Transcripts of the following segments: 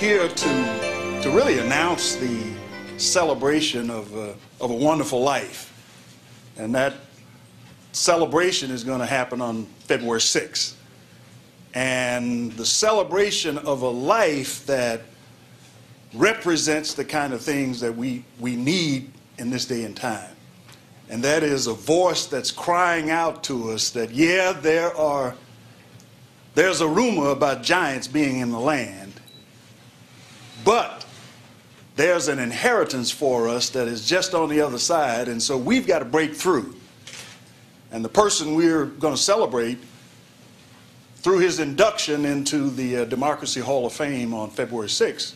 here to really announce the celebration of a wonderful life. And that celebration is going to happen on February 6th. And the celebration of a life that represents the kind of things that we need in this day and time. And that is a voice that's crying out to us that, yeah, there's a rumor about giants being in the land, but there's an inheritance for us that is just on the other side, and so we've got to break through. And the person we're going to celebrate through his induction into the Democracy Hall of Fame on February 6th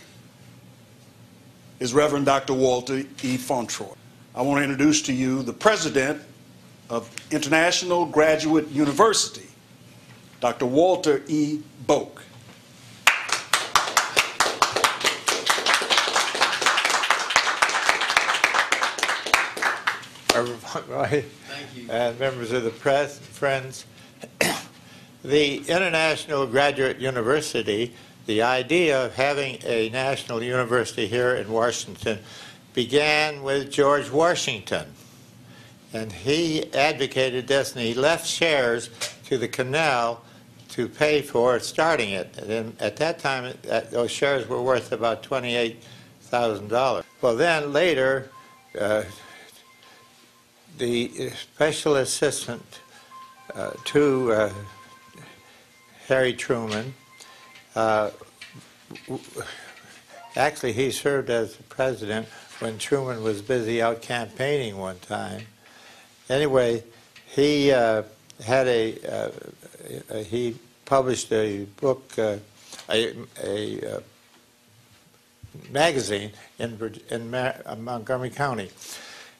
is Reverend Dr. Walter E. Fauntroy. I want to introduce to you the President of International Graduate University, Dr. Walter E. Boek. Reverend Fauntroy and members of the press, friends. The International Graduate University, the idea of having a national university here in Washington began with George Washington. And he advocated this, and he left shares to the canal to pay for starting it. And at that time, those shares were worth about $28,000. Well, then later, the special assistant to Harry Truman, actually he served as the president when Truman was busy out campaigning one time. Anyway, he he published a book, a magazine in Montgomery County.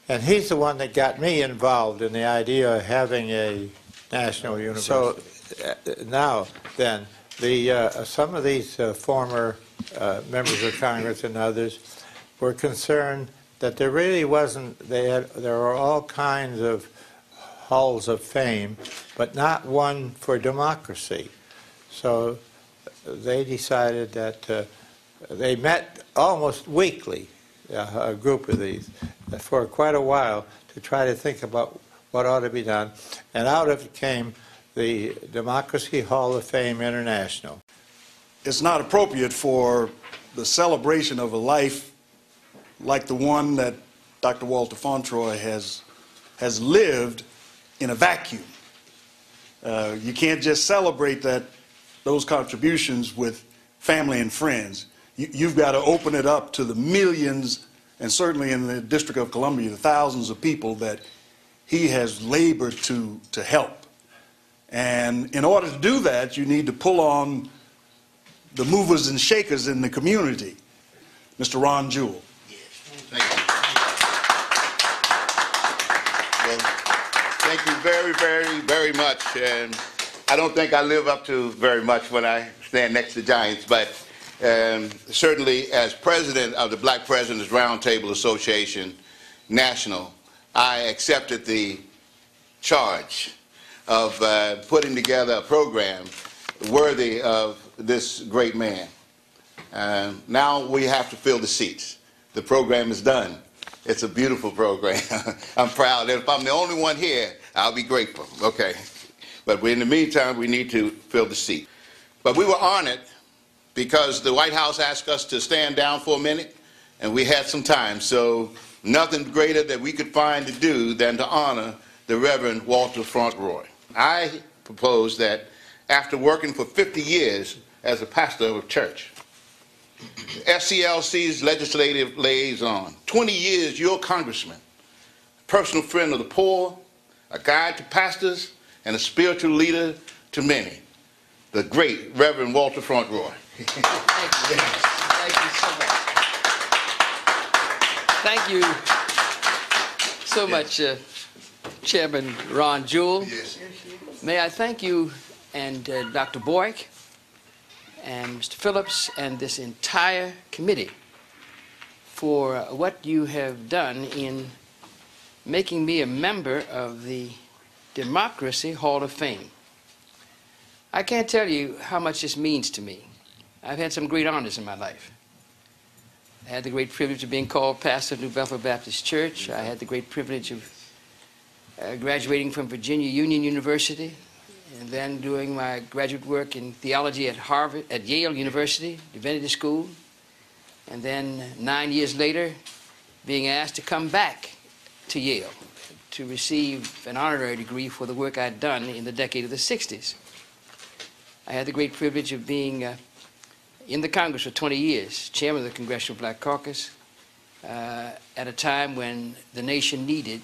And he's the one that got me involved in the idea of having a national university. So now then, some of these former members of Congress and others were concerned that there really wasn't, there were all kinds of halls of fame, but not one for democracy. So they decided that they met almost weekly, a group of these, for quite a while to try to think about what ought to be done. And out of it came the Democracy Hall of Fame International. It's not appropriate for the celebration of a life like the one that Dr. Walter Fauntroy has lived in a vacuum. You can't just celebrate those contributions with family and friends. You've got to open it up to the millions, and certainly in the District of Columbia, the thousands of people that he has labored to help. And in order to do that, you need to pull on the movers and shakers in the community. Mr. Ron Jewell. Yes. Thank you. Well, thank you very, very, very much. And I don't think I live up to very much when I stand next to giants, but certainly as president of the Black Presidents Roundtable Association National, I accepted the charge of putting together a program worthy of this great man. Now we have to fill the seats. The program is done. It's a beautiful program. I'm proud. If I'm the only one here, I'll be grateful. Okay. But in the meantime, we need to fill the seat. But we were honored because the White House asked us to stand down for a minute, and we had some time. So nothing greater that we could find to do than to honor the Reverend Walter Fauntroy. I propose that after working for 50 years as a pastor of a church, SCLC's legislative liaison, 20 years your congressman, personal friend of the poor, a guide to pastors, and a spiritual leader to many, the great Reverend Walter Fauntroy. Thank you. Thank you so much. Thank you so much, Chairman Ron Jewell. Yes. May I thank you and Dr. Boek and Mr. Phillips and this entire committee for what you have done in making me a member of the Democracy Hall of Fame. I can't tell you how much this means to me. I've had some great honors in my life. I had the great privilege of being called pastor of New Bethel Baptist Church. I had the great privilege of graduating from Virginia Union University and then doing my graduate work in theology at Yale University, Divinity School, and then 9 years later being asked to come back to Yale to receive an honorary degree for the work I'd done in the decade of the 60s. I had the great privilege of being in the Congress for 20 years, chairman of the Congressional Black Caucus, at a time when the nation needed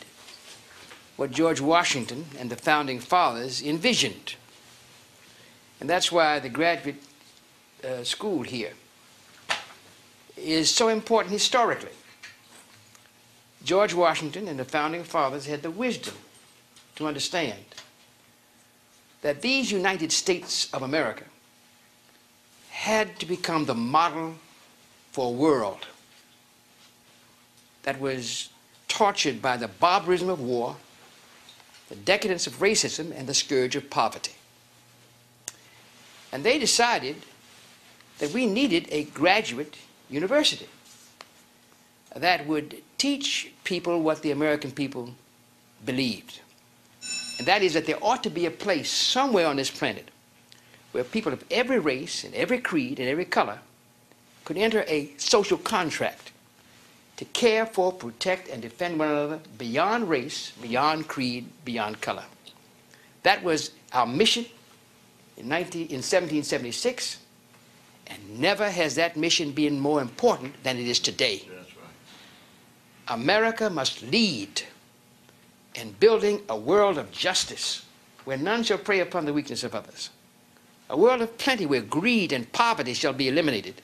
what George Washington and the Founding Fathers envisioned. And that's why the graduate school here is so important historically. George Washington and the Founding Fathers had the wisdom to understand that these United States of America had to become the model for a world that was tortured by the barbarism of war, the decadence of racism, and the scourge of poverty. And they decided that we needed a graduate university that would teach people what the American people believed. And that is that there ought to be a place somewhere on this planet where people of every race and every creed and every color could enter a social contract to care for, protect, and defend one another beyond race, beyond creed, beyond color. That was our mission in 1776, and never has that mission been more important than it is today. That's right. America must lead in building a world of justice where none shall prey upon the weakness of others. A world of plenty where greed and poverty shall be eliminated.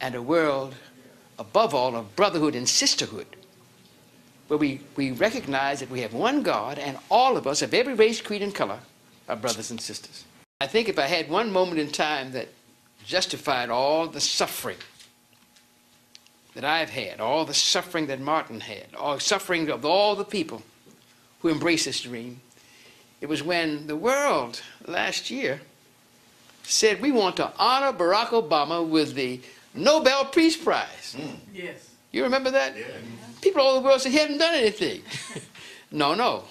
And a world, above all, of brotherhood and sisterhood, where we recognize that we have one God and all of us of every race, creed, and color are brothers and sisters. I think if I had one moment in time that justified all the suffering that I've had, all the suffering that Martin had, all suffering of all the people who embraced this dream, it was when the world last year said we want to honor Barack Obama with the Nobel Peace Prize. Yes. You remember that? Yeah. People all over the world said he hadn't done anything. No.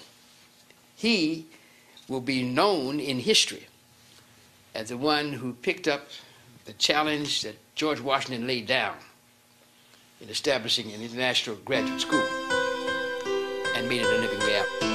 He will be known in history as the one who picked up the challenge that George Washington laid down in establishing an international graduate school and made it a living reality.